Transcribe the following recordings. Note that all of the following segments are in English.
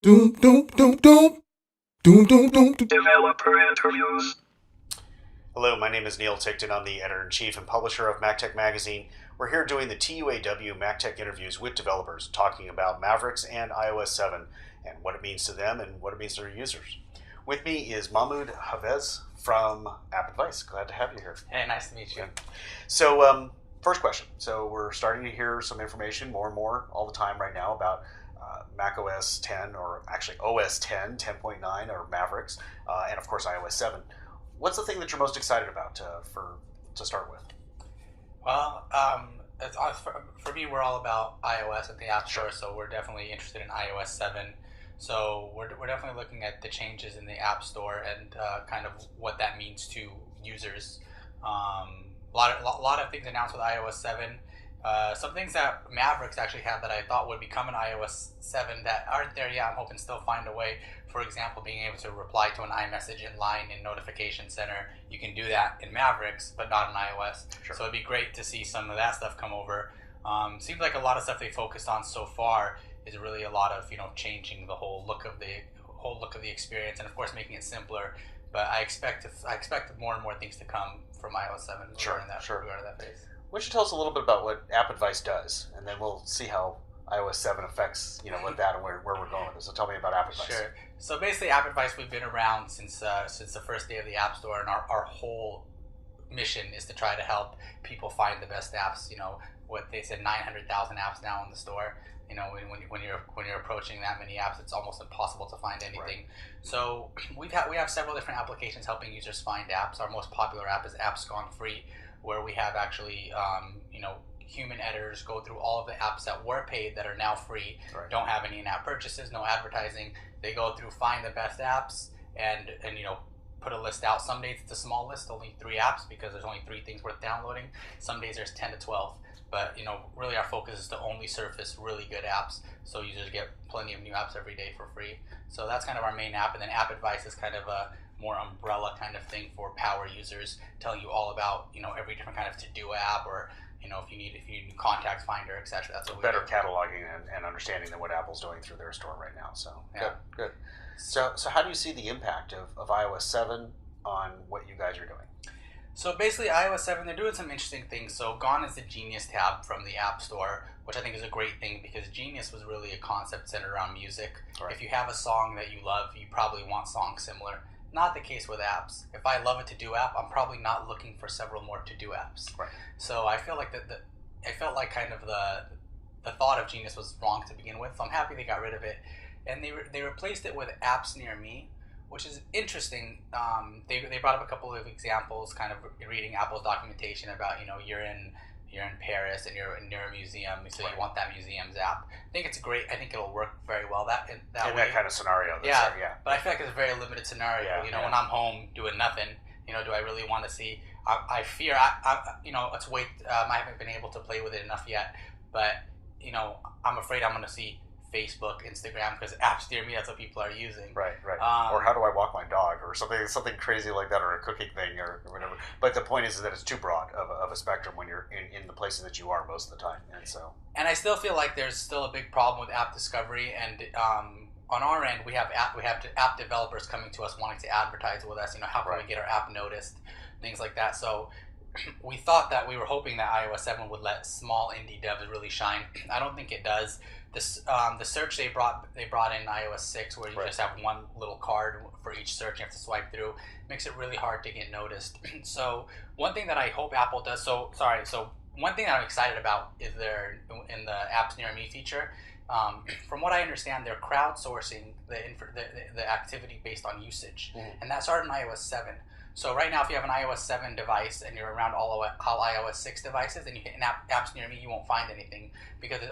Doom, doom, doom, doom. Doom, doom, doom, doom. Developer interviews. Hello, my name is Neil Ticktin. I'm the editor-in-chief and publisher of MacTech magazine. We're here doing the TUAW MacTech interviews with developers, talking about Mavericks and iOS 7 and what it means to them and what it means to their users. With me is Mahmoud Hafez from AppAdvice. Glad to have you here. Hey, nice to meet you. So, first question. So we're starting to hear some information more and more all the time right now about Mac OS 10, or actually OS 10, 10.9, or Mavericks, and of course iOS 7. What's the thing that you're most excited about to start with? Well, for me, we're all about iOS at the App Store, so we're definitely interested in iOS 7. So we're definitely looking at the changes in the App Store and kind of what that means to users. A lot of things announced with iOS 7. Some things that Mavericks actually have that I thought would become an iOS 7 that aren't there yet. I'm hoping to still find a way. For example, being able to reply to an iMessage in line in Notification Center. You can do that in Mavericks, but not in iOS. Sure. So it'd be great to see some of that stuff come over. Seems like a lot of stuff they focused on so far is really a lot of changing the whole look of the experience, and of course making it simpler. But I expect more and more things to come from iOS 7 regarding that phase. Why don't you tell us a little bit about what AppAdvice does, and then we'll see how iOS 7 affects with that and where we're going with it. So tell me about AppAdvice. Sure. So basically, AppAdvice, we've been around since the first day of the App Store, and our whole mission is to try to help people find the best apps. What they said, 900,000 apps now in the store. When you're approaching that many apps, it's almost impossible to find anything. Right. So we have several different applications helping users find apps. Our most popular app is Apps Gone Free, where we have actually human editors go through all of the apps that were paid that are now free. Right. Don't have any in-app purchases, no advertising. They go through, find the best apps, and put a list out. Some days it's a small list, only 3 apps, because there's only 3 things worth downloading. Some days there's 10 to 12. But really our focus is to only surface really good apps, so users get plenty of new apps every day for free. So that's kind of our main app, and then AppAdvice is kind of a more umbrella kind of thing for power users, telling you all about every different kind of to-do app, or if you need Contact Finder, etc. That's what better cataloging and understanding than what Apple's doing through their store right now. So yeah. Good. So how do you see the impact of iOS 7 on what you guys are doing? So basically, iOS 7, they're doing some interesting things. So gone is the Genius tab from the App Store, which I think is a great thing, because Genius was really a concept centered around music. Right. If you have a song that you love, you probably want songs similar. Not the case with apps. If I love a to-do app, I'm probably not looking for several more to-do apps. Right. So I feel like I felt like kind of the thought of Genius was wrong to begin with. So I'm happy they got rid of it, and they replaced it with Apps Near Me, which is interesting. They brought up a couple of examples, kind of reading Apple's documentation about you're in Paris and you're near a museum, so right. You want that museum's app. I think it's great. I think it'll work very well in that kind of scenario. Yeah. But I feel like it's a very limited scenario. Yeah, when I'm home doing nothing, do I really want to see? I fear let's wait. I haven't been able to play with it enough yet, but I'm afraid I'm going to see Facebook, Instagram, because apps near me, that's what people are using. Right. Or how do I walk my dog, or something crazy like that, or a cooking thing, or whatever. But the point is that it's too broad of a spectrum when you're in the places that you are most of the time. And I still feel like there's still a big problem with app discovery, and on our end, we have app developers coming to us wanting to advertise with us. How can we get our app noticed, things like that. So we were hoping that iOS 7 would let small indie devs really shine. I don't think it does. The search they brought in iOS 6, where you just have one little card for each search you have to swipe through, makes it really hard to get noticed. So one thing that I hope Apple does. So one thing that I'm excited about is in the Apps Near Me feature. From what I understand, they're crowdsourcing the activity based on usage, and that started in iOS 7. So right now, if you have an iOS 7 device and you're around all iOS 6 devices, and you hit Apps Near Me, you won't find anything, because it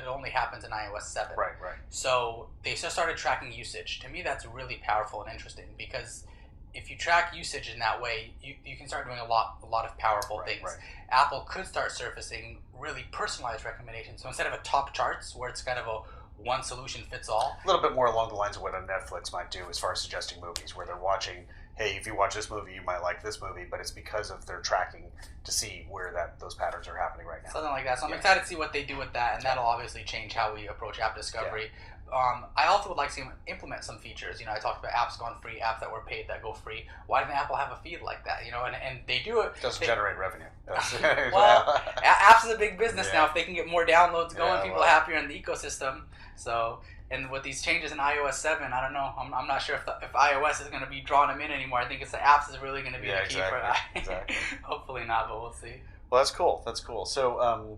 only happens in iOS 7. Right. So they just started tracking usage. To me, that's really powerful and interesting, because if you track usage in that way, you can start doing a lot of powerful things. Right. Apple could start surfacing really personalized recommendations. So instead of a top charts, where it's kind of a one solution fits all, a little bit more along the lines of what a Netflix might do as far as suggesting movies, where they're watching, hey, if you watch this movie, you might like this movie, but it's because of their tracking to see where those patterns are happening right now. Something like that. So I'm excited to see what they do with that, and that'll obviously change how we approach app discovery. I also would like to see them implement some features. I talked about apps gone free, apps that were paid that go free. Why doesn't Apple have a feed like that? And they do it. It doesn't generate revenue. Well, apps is a big business now. If they can get more downloads going, people are happier in the ecosystem. So, and with these changes in iOS 7, I don't know. I'm not sure if iOS is going to be drawing them in anymore. I think it's the apps is really going to be the key for that. Exactly. Hopefully not, but we'll see. Well, that's cool. That's cool. So,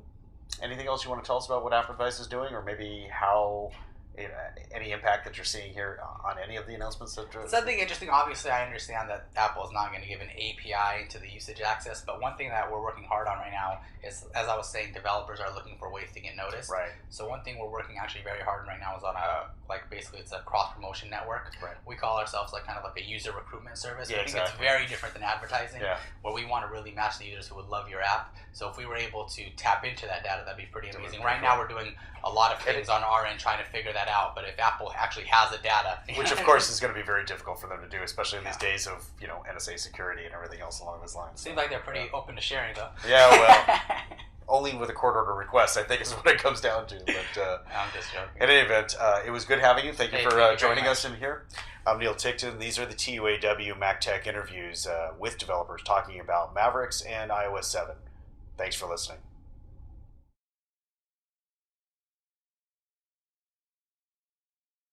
anything else you want to tell us about what AppAdvice is doing, or maybe how any impact that you're seeing here on any of the announcements that something interesting? Obviously, I understand that Apple is not going to give an API to the usage access, but one thing that we're working hard on right now is, as I was saying, developers are looking for ways to get noticed. Right. So one thing we're working actually very hard on right now is on basically it's a cross promotion network. Right. We call ourselves kind of like a user recruitment service. Yeah, I think exactly. It's very different than advertising, yeah. where we want to really match the users who would love your app. So if we were able to tap into that data, that'd be pretty amazing. Right now, we're doing a lot of things on our end trying to figure that out. But if Apple actually has the data, which of course is going to be very difficult for them to do, especially in these days of NSA security and everything else along those lines. Seems like they're pretty open to sharing, though. Yeah, well, only with a court order request, I think, is what it comes down to. But I'm just joking. In any event, it was good having you. Thank you for joining us in here. I'm Neil Ticktin. These are the TUAW MacTech interviews with developers talking about Mavericks and iOS 7. Thanks for listening.